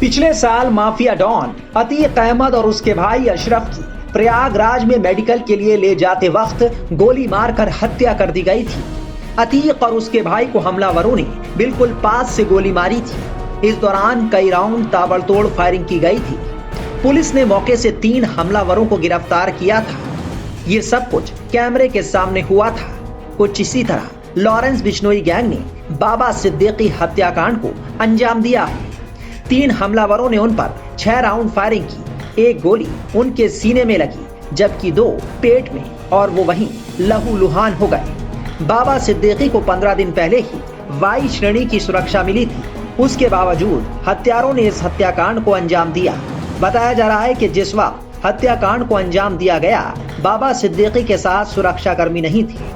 पिछले साल mafia don Atiq Ahmad और उसके भाई अशरफ की प्रयागराज में मेडिकल के लिए ले जाते वक्त गोली मारकर हत्या कर दी गई थी। अतीक और उसके भाई को हमलावरों ने बिल्कुल पास से गोली मारी थी। इस दौरान कई राउंड ताबड़तोड़ फायरिंग की गई थी। पुलिस ने मौके से 3 हमलावरों को गिरफ्तार किया था। ये सब कुछ कैमरे के सामने हुआ था। कुछ इसी तरह लॉरेंस बिश्नोई गैंग ने बाबा सिद्दीकी हत्याकांड को अंजाम दिया है। 3 हमलावरों ने उन पर 6 राउंड फायरिंग की। 1 गोली उनके सीने में लगी, जबकि 2 पेट में, और वो वहीं लहूलुहान हो गए। बाबा सिद्दीकी को 15 दिन पहले ही वाई श्रेणी की सुरक्षा मिली थी। उसके बावजूद हत्यारों ने इस हत्याकांड को अंजाम दिया। बताया जा रहा है कि जिस वक्त हत्याकांड को अंजाम दिया गया, बाबा सिद्दीकी के साथ सुरक्षाकर्मी नहीं थे।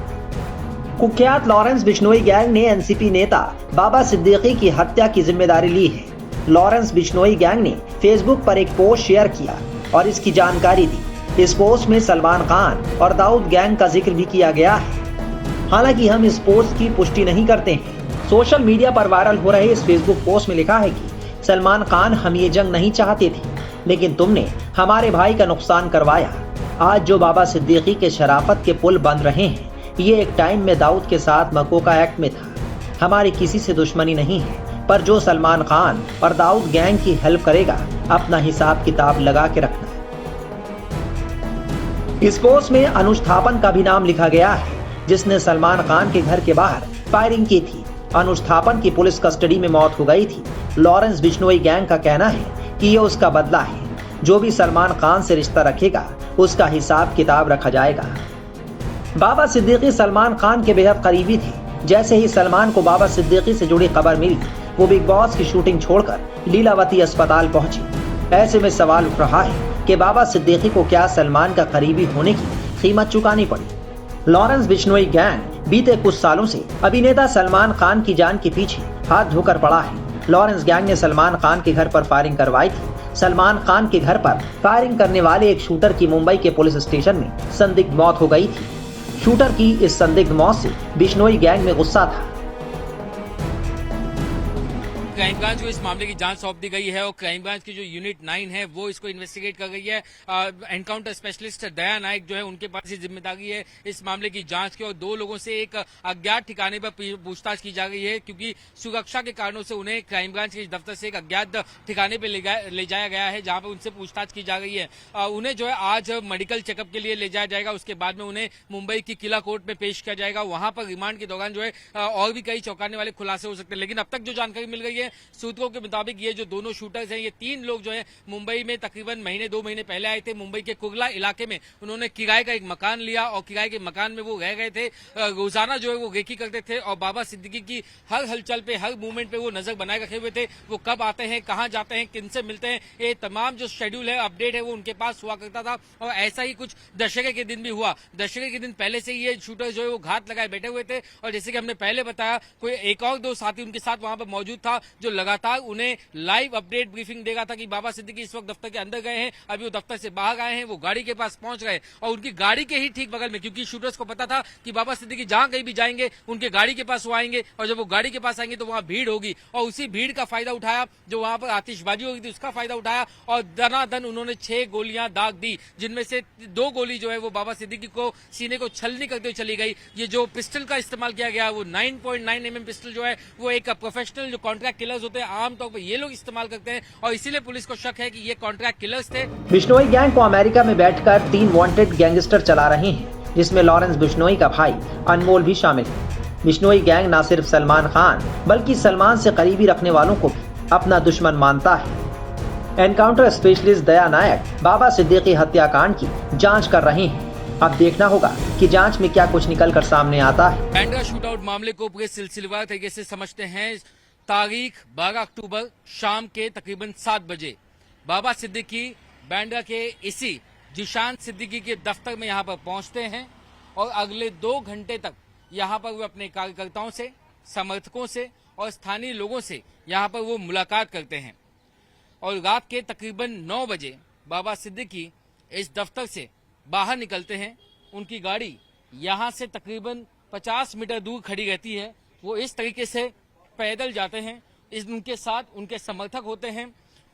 कुख्यात लॉरेंस बिश्नोई गैंग ने एनसीपी नेता बाबा सिद्दीकी की हत्या की जिम्मेदारी ली है। लॉरेंस बिश्नोई गैंग ने फेसबुक पर एक पोस्ट शेयर किया और इसकी जानकारी दी। इस पोस्ट में सलमान खान और दाऊद गैंग का जिक्र भी किया गया है। हालांकि हम इस पोस्ट की पुष्टि नहीं करते हैं। सोशल मीडिया पर वायरल हो रहे इस फेसबुक पोस्ट में लिखा है कि सलमान खान, हम ये जंग नहीं चाहते थे, लेकिन तुमने हमारे भाई का नुकसान करवाया। आज जो बाबा सिद्दीकी के शराफत के पुल बन रहे हैं, ये एक टाइम में दाऊद के साथ मकोका एक्ट में था। हमारी किसी से दुश्मनी नहीं है, पर जो सलमान खान और दाऊद गैंग की हेल्प करेगा, अपना हिसाब किताब लगा के रखना। इस पोस्ट में अनुज थापन का भी नाम लिखा गया है, जिसने सलमान खान के घर के बाहर फायरिंग की थी। अनुज थापन की पुलिस कस्टडी में मौत हो गई थी। लॉरेंस बिश्नोई गैंग का कहना है कि ये उसका बदला है। जो भी सलमान खान से रिश्ता रखेगा, उसका हिसाब किताब रखा जाएगा। बाबा सिद्दीकी सलमान खान के बेहद करीबी थे। जैसे ही सलमान को बाबा सिद्दीकी से जुड़ी खबर मिली, वो बिग बॉस की शूटिंग छोड़कर लीलावती अस्पताल पहुंचे। ऐसे में सवाल उठ रहा है कि बाबा सिद्दीकी को क्या सलमान का करीबी होने की कीमत चुकानी पड़ी। लॉरेंस बिश्नोई गैंग बीते कुछ सालों से अभिनेता सलमान खान की जान के पीछे हाथ धोकर पड़ा है। लॉरेंस गैंग ने सलमान खान के घर पर फायरिंग करवाई थी। सलमान खान के घर पर फायरिंग करने वाले एक शूटर की मुंबई के पुलिस स्टेशन में संदिग्ध मौत हो गई थी। शूटर की इस संदिग्ध मौत से बिश्नोई गैंग में गुस्सा था। क्राइम ब्रांच को इस मामले की जांच सौंप दी गई है और क्राइम ब्रांच की जो यूनिट 9 है वो इसको इन्वेस्टिगेट कर रही है। एनकाउंटर स्पेशलिस्ट दया नायक जो है, उनके पास ये जिम्मेदारी है इस मामले की जांच की, और 2 लोगों से एक अज्ञात ठिकाने पर पूछताछ की जा रही है, क्योंकि सुरक्षा के कारणों से उन्हें क्राइम ब्रांच के दफ्तर से एक अज्ञात ठिकाने पर ले जाया गया है, जहां पर उनसे पूछताछ की जा रही है। उन्हें जो है आज मेडिकल चेकअप के लिए ले जाया जाएगा। उसके बाद में उन्हें मुंबई की किला कोर्ट में पेश किया जाएगा। वहां पर रिमांड के दौरान जो है और भी कई चौंकाने वाले खुलासे हो सकते हैं। लेकिन अब तक जो जानकारी मिल गई है सूत्रों के मुताबिक, ये जो दोनों शूटर्स हैं, ये 3 लोग जो हैं मुंबई में तकरीबन 2 महीने पहले आए थे। मुंबई के कुर्ला इलाके में उन्होंने किराए का एक मकान लिया और किराए के मकान में वो रह गए थे। रोजाना जो है वो रेकी करते थे और बाबा सिद्दीकी की हर हलचल पे, हर मूवमेंट पे वो नजर बनाए रखे हुए थे। वो कब आते हैं, कहाँ जाते हैं, किनसे मिलते हैं, ये तमाम जो शेड्यूल है, अपडेट है, वो उनके पास हुआ करता था। और ऐसा ही कुछ दशहरे के दिन भी हुआ। दशहरे के दिन पहले से ये शूटर जो है वो घात लगाए बैठे हुए थे, और जैसे कि हमने पहले बताया, कोई एक और 2 साथी उनके साथ वहां पर मौजूद था, जो लगातार उन्हें लाइव अपडेट ब्रीफिंग देगा था कि बाबा सिद्दीकी इस वक्त दफ्तर के अंदर गए हैं, अभी वो दफ्तर से बाहर आए हैं, वो गाड़ी के पास पहुंच गए, और उनकी गाड़ी के ही ठीक बगल में, क्योंकि शूटर्स को पता था कि बाबा सिद्दीकी जहां कहीं भी जाएंगे उनके गाड़ी के पास वो आएंगे, और जब वो गाड़ी के पास आएंगे तो वहां भीड़ होगी, और उसी भीड़ का फायदा उठाया, जो वहां पर आतिशबाजी होगी थी उसका फायदा उठाया, और दनादन उन्होंने 6 गोलियां दाग दी, जिनमें से 2 गोली जो है वो बाबा सिद्दीकी को सीने को छलनी करते हुए चली गई। ये जो पिस्टल का इस्तेमाल किया गया, वो 9.9 mm पिस्टल जो है वो एक प्रोफेशनल जो कॉन्ट्रैक्ट किलर्स होते हैं आमतौर पर ये लोग इस्तेमाल करते हैं, और इसीलिए पुलिस को शक है कि ये कॉन्ट्रैक्ट किलर्स थे। बिश्नोई गैंग को अमेरिका में बैठकर 3 वांटेड गैंगस्टर चला रहे हैं, जिसमें लॉरेंस बिश्नोई का भाई अनमोल भी शामिल है। बिश्नोई गैंग न सिर्फ सलमान खान, बल्कि सलमान से करीबी रखने वालों को भी अपना दुश्मन मानता है। एनकाउंटर स्पेशलिस्ट दया नायक बाबा सिद्दीकी हत्याकांड की जांच कर रहे हैं। अब देखना होगा कि जांच में क्या कुछ निकल कर सामने आता है। बैंड्रा शूटआउट मामले को पूरे सिलसिलेवार तरीके से समझते हैं। तारीख 12 अक्टूबर शाम के तकरीबन 7 बजे बाबा सिद्दीकी बैंड्रा के इसी जिशान सिद्दीकी के दफ्तर में यहां पर पहुंचते हैं, और अगले 2 घंटे तक यहां पर वो अपने कार्यकर्ताओं से, समर्थकों से और स्थानीय लोगों से यहां पर वो मुलाकात करते हैं। और रात के तकरीबन 9 बजे बाबा सिद्दीकी इस दफ्तर से बाहर निकलते हैं। उनकी गाड़ी यहां से तकरीबन 50 मीटर दूर खड़ी रहती है। वो इस तरीके से पैदल जाते हैं। उनके साथ उनके समर्थक होते हैं,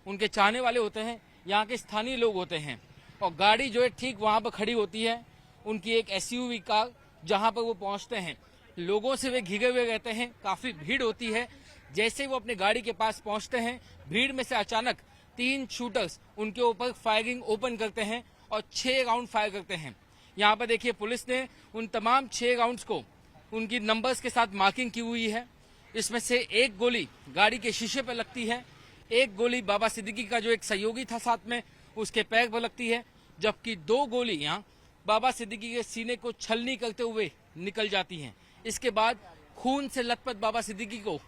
उनके चाहने वाले होते हैं, यहाँ के स्थानीय लोग होते हैं, और गाड़ी जो है ठीक वहां पर खड़ी होती है, उनकी एक एसयूवी कार, जहां पर वो पहुंचते हैं। लोगों से वे घिरे हुए रहते हैं, काफी भीड़ होती है। जैसे वो अपने गाड़ी के पास पहुंचते हैं, भीड़ में से अचानक 3 शूटर्स उनके ऊपर फायरिंग ओपन करते हैं और 6 राउंड फायर करते हैं। यहाँ पर देखिए, पुलिस ने उन तमाम 6 राउंड्स को उनकी नंबर्स के साथ मार्किंग की हुई है। इसमें से एक गोली गाड़ी के शीशे पर लगती है, एक गोली बाबा सिद्दीकी का जो एक सहयोगी था साथ में, उसके पैर पर लगती है, जबकि 2 गोलियां बाबा सिद्दीकी के सीने को छलनी करते हुए निकल जाती हैं। इसके बाद खून से लथपथ बाबा सिद्दीकी को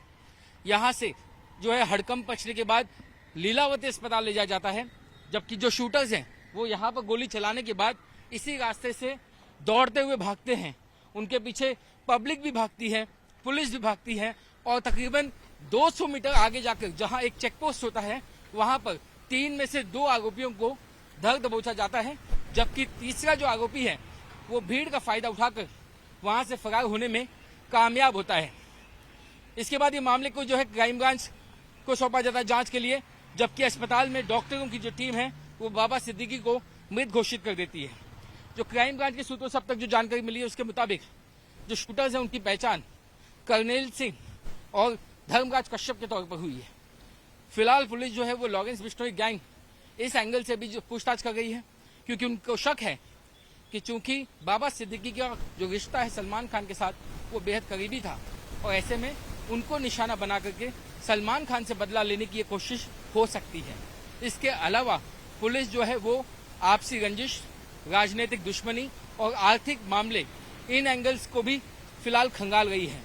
यहां से जो है हड़कंप पचने के बाद लीलावती अस्पताल ले जाया जाता है, जबकि जो शूटर्स हैं वो यहां पर गोली चलाने के बाद इसी रास्ते से दौड़ते हुए भागते हैं। उनके पीछे पब्लिक भी भागती है, पुलिस भी भागती है, और तकरीबन 200 मीटर आगे जाकर जहां एक चेक पोस्ट होता है, वहां पर 3 में से 2 आरोपियों को धर दबोचा जाता है, जबकि तीसरा जो आरोपी है वो भीड़ का फायदा उठाकर वहां से फरार होने में कामयाब होता है। इसके बाद ये मामले को जो है क्राइम ब्रांच को सौंपा जाता है जांच के लिए, जबकि अस्पताल में डॉक्टरों की जो टीम है वो बाबा सिद्दीकी को मृत घोषित कर देती है। जो क्राइम ब्रांच के सूत्रों से अब तक जो जानकारी मिली है, उसके मुताबिक जो शूटर्स हैं उनकी पहचान कर्नेल सिंह और धर्मराज कश्यप के तौर पर हुई है। फिलहाल पुलिस जो है वो लॉरेंस बिश्नोई गैंग इस एंगल से भी जो पूछताछ कर रही है, क्योंकि उनको शक है कि चूंकि बाबा सिद्दीकी का जो रिश्ता है सलमान खान के साथ वो बेहद करीबी था, और ऐसे में उनको निशाना बना करके सलमान खान से बदला लेने की ये कोशिश हो सकती है। इसके अलावा पुलिस जो है वो आपसी रंजिश, राजनीतिक दुश्मनी और आर्थिक मामले, इन एंगल्स को भी फिलहाल खंगाल रही है।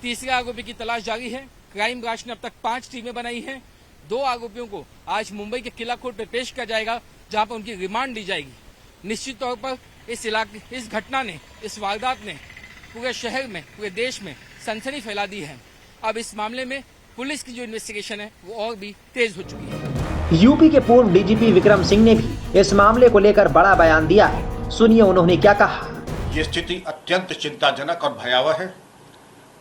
तीसरे आरोपी की तलाश जारी है। क्राइम ब्रांच ने अब तक 5 टीमें बनाई हैं। 2 आरोपियों को आज मुंबई के किला कोर्ट में पेश किया जाएगा, जहां पर उनकी रिमांड ली जाएगी। निश्चित तौर पर इस घटना ने, इस वारदात ने पूरे शहर में, पूरे देश में सनसनी फैला दी है। अब इस मामले में पुलिस की जो इन्वेस्टिगेशन है वो और भी तेज हो चुकी है। यूपी के पूर्व डीजीपी विक्रम सिंह ने भी इस मामले को लेकर बड़ा बयान दिया है। सुनिए उन्होंने क्या कहा। ये स्थिति अत्यंत चिंताजनक और भयावह है।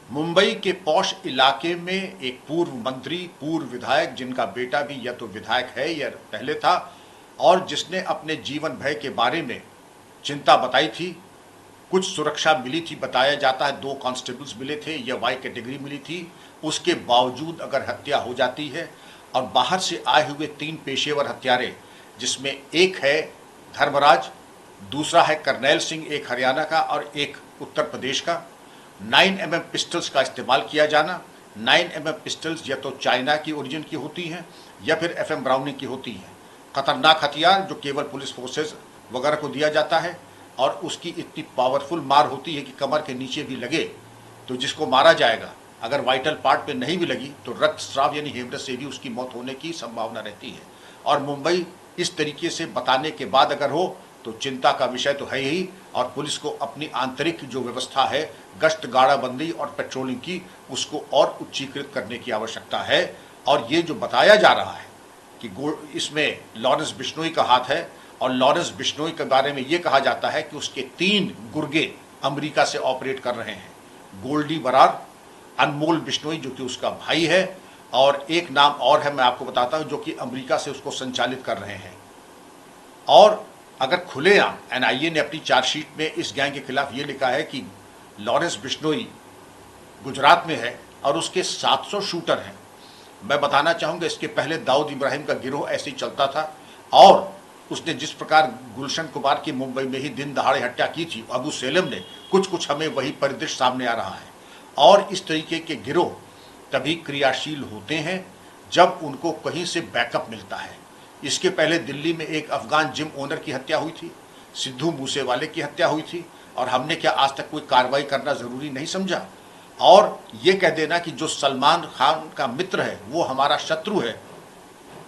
मुंबई के पॉश इलाके में एक पूर्व मंत्री, पूर्व विधायक, जिनका बेटा भी या तो विधायक है या पहले था, और जिसने अपने जीवन भय के बारे में चिंता बताई थी। कुछ सुरक्षा मिली थी, बताया जाता है 2 कांस्टेबल्स मिले थे या वाई कैटेगरी मिली थी। उसके बावजूद अगर हत्या हो जाती है, और बाहर से आए हुए 3 पेशेवर हत्यारे, जिसमें एक है धर्मराज, दूसरा है कर्नैल सिंह, एक हरियाणा का और एक उत्तर प्रदेश का। 9mm पिस्टल्स का इस्तेमाल किया जाना। 9mm पिस्टल्स या तो चाइना की ओरिजिन की होती हैं या फिर FM ब्राउनिंग की होती हैं। खतरनाक हथियार जो केवल पुलिस फोर्सेस वगैरह को दिया जाता है, और उसकी इतनी पावरफुल मार होती है कि कमर के नीचे भी लगे तो जिसको मारा जाएगा, अगर वाइटल पार्ट पे नहीं भी लगी तो रक्तस्राव यानी हेमरेज से भी उसकी मौत होने की संभावना रहती है। और मुंबई इस तरीके से बताने के बाद अगर हो तो चिंता का विषय तो है ही, और पुलिस को अपनी आंतरिक जो व्यवस्था है, गश्त गाड़ाबंदी और पेट्रोलिंग की, उसको और उच्चीकृत करने की आवश्यकता है। और ये जो बताया जा रहा है कि इसमें लॉरेंस बिश्नोई का हाथ है, और लॉरेंस बिश्नोई के बारे में ये कहा जाता है कि उसके 3 गुर्गे अमेरिका से ऑपरेट कर रहे हैं। गोल्डी बरार, अनमोल बिश्नोई जो कि उसका भाई है, और एक नाम और है, मैं आपको बताता हूं, जो कि अमेरिका से उसको संचालित कर रहे हैं। और अगर खुलेआम NIA ने अपनी चार्जशीट में इस गैंग के खिलाफ ये लिखा है कि लॉरेंस बिश्नोई गुजरात में है और उसके 700 शूटर हैं। मैं बताना चाहूँगा, इसके पहले दाऊद इब्राहिम का गिरोह ऐसे ही चलता था, और उसने जिस प्रकार गुलशन कुमार की मुंबई में ही दिन दहाड़े हत्या की थी, अबू सेलम ने, कुछ हमें वही परिदृश्य सामने आ रहा है। और इस तरीके के गिरोह तभी क्रियाशील होते हैं जब उनको कहीं से बैकअप मिलता है। इसके पहले दिल्ली में एक अफगान जिम ओनर की हत्या हुई थी, सिद्धू मूसेवाले की हत्या हुई थी, और हमने क्या आज तक कोई कार्रवाई करना ज़रूरी नहीं समझा। और ये कह देना कि जो सलमान खान का मित्र है वो हमारा शत्रु है,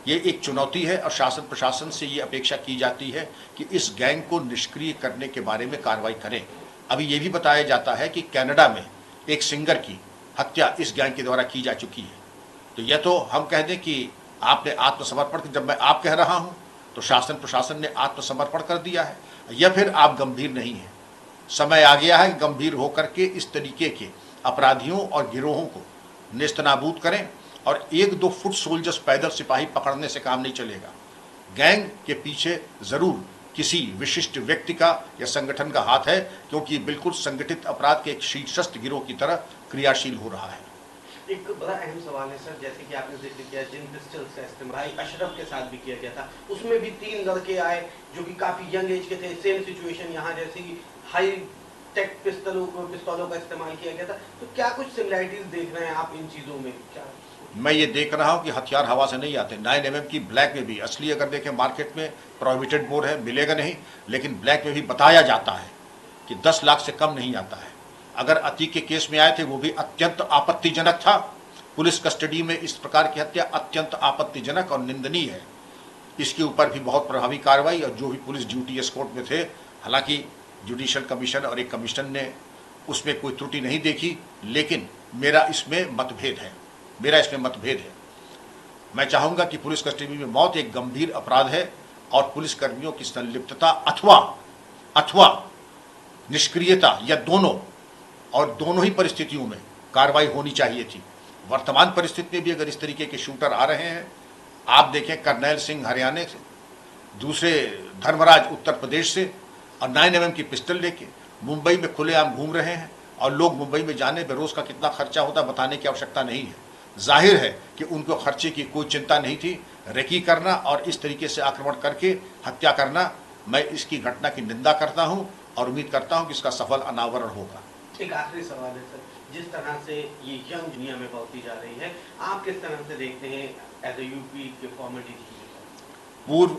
ये एक चुनौती है, और शासन प्रशासन से ये अपेक्षा की जाती है कि इस गैंग को निष्क्रिय करने के बारे में कार्रवाई करें। अभी ये भी बताया जाता है कि कनाडा में एक सिंगर की हत्या इस गैंग के द्वारा की जा चुकी है। तो यह तो हम कह दें कि आपने आत्मसमर्पण, जब मैं आप कह रहा हूं तो शासन प्रशासन ने आत्मसमर्पण कर दिया है, या फिर आप गंभीर नहीं हैं। समय आ गया है गंभीर होकर के इस तरीके के अपराधियों और गिरोहों को नेस्तनाबूद करें और 1-2 फुट सोल्जर्स पैदल सिपाही पकड़ने से काम नहीं चलेगा। गैंग के पीछे जरूर किसी विशिष्ट व्यक्ति का या संगठन का हाथ है, क्योंकि बिल्कुल संगठित अपराध के एक शीर्षस्थ गिरोह की तरह क्रियाशील हो रहा है। एक बड़ा अहम सवाल है सर, जैसे कि आपने जिक्र किया जिन पिस्टल्स का इस्तेमाल अशरफ के साथ भी किया गया था, उसमें भी 3 लड़के आए जो कि काफी यंग एज के थे। सेम सिचुएशन यहाँ, जैसे कि हाई टेक पिस्तौलों का इस्तेमाल किया गया था। तो क्या कुछ सिमिलैरिटीज देख रहे हैं आप इन चीजों में? क्या मैं ये देख रहा हूँ कि हथियार हवा से नहीं आते। 9mm की ब्लैक में भी, असली अगर देखें मार्केट में प्रोहिबिटेड मोड है, मिलेगा नहीं, लेकिन ब्लैक में भी बताया जाता है कि 10 लाख से कम नहीं आता है। अगर अतीक के केस में आए थे वो भी अत्यंत आपत्तिजनक था। पुलिस कस्टडी में इस प्रकार की हत्या अत्यंत आपत्तिजनक और निंदनीय है। इसके ऊपर भी बहुत प्रभावी कार्रवाई, और जो भी पुलिस ड्यूटी एस्कॉर्ट में थे, हालांकि जुडिशल कमीशन और एक कमीशन ने उसमें कोई त्रुटि नहीं देखी, लेकिन मेरा इसमें मतभेद है। मैं चाहूँगा कि पुलिस कस्टडी में मौत एक गंभीर अपराध है और पुलिसकर्मियों की संलिप्तता अथवा निष्क्रियता या दोनों ही परिस्थितियों में कार्रवाई होनी चाहिए थी। वर्तमान परिस्थिति में भी अगर इस तरीके के शूटर आ रहे हैं, आप देखें करनैल सिंह हरियाणा से, दूसरे धर्मराज उत्तर प्रदेश से, और 9mm की पिस्टल लेके मुंबई में खुलेआम घूम रहे हैं, और लोग मुंबई में जाने पर रोज का कितना खर्चा होता बताने की आवश्यकता नहीं है। जाहिर है कि उनको खर्चे की कोई चिंता नहीं थी। रेकी करना और इस तरीके से आक्रमण करके हत्या करना, मैं इसकी घटना की निंदा करता हूं और उम्मीद करता हूं कि इसका सफल अनावरण होगा। एक आखिरी सवाल है सर, जिस तरह से ये यंग दुनिया में बढ़ती जा रही है, आप किस तरह से देखते हैं एज ए यूपी के फॉर्मर डीजीपी? पूर्व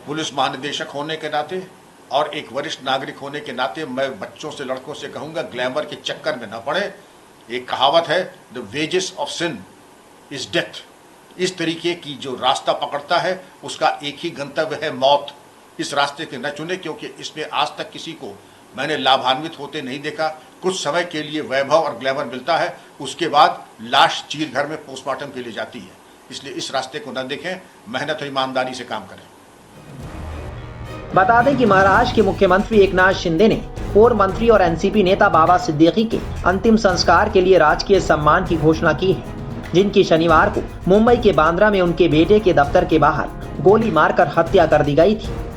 पुलिस महानिदेशक होने के नाते और एक वरिष्ठ नागरिक होने के नाते मैं बच्चों से, लड़कों से कहूंगा, ग्लैमर के चक्कर में न पड़े। एक कहावत है, the wages of sin is death. इस तरीके की जो रास्ता पकड़ता है उसका एक ही गंतव्य है, मौत। इस रास्ते के न चुने, क्योंकि इसमें आज तक किसी को मैंने लाभान्वित होते नहीं देखा। कुछ समय के लिए वैभव और ग्लैमर मिलता है, उसके बाद लाश चीर घर में पोस्टमार्टम के लिए जाती है। इसलिए इस रास्ते को न देखें, मेहनत और ईमानदारी से काम करें। बता दें कि महाराष्ट्र के मुख्यमंत्री एकनाथ शिंदे ने पूर्व मंत्री और एनसीपी नेता बाबा सिद्दीकी के अंतिम संस्कार के लिए राजकीय सम्मान की घोषणा की है, जिनकी शनिवार को मुंबई के बांद्रा में उनके बेटे के दफ्तर के बाहर गोली मारकर हत्या कर दी गई थी।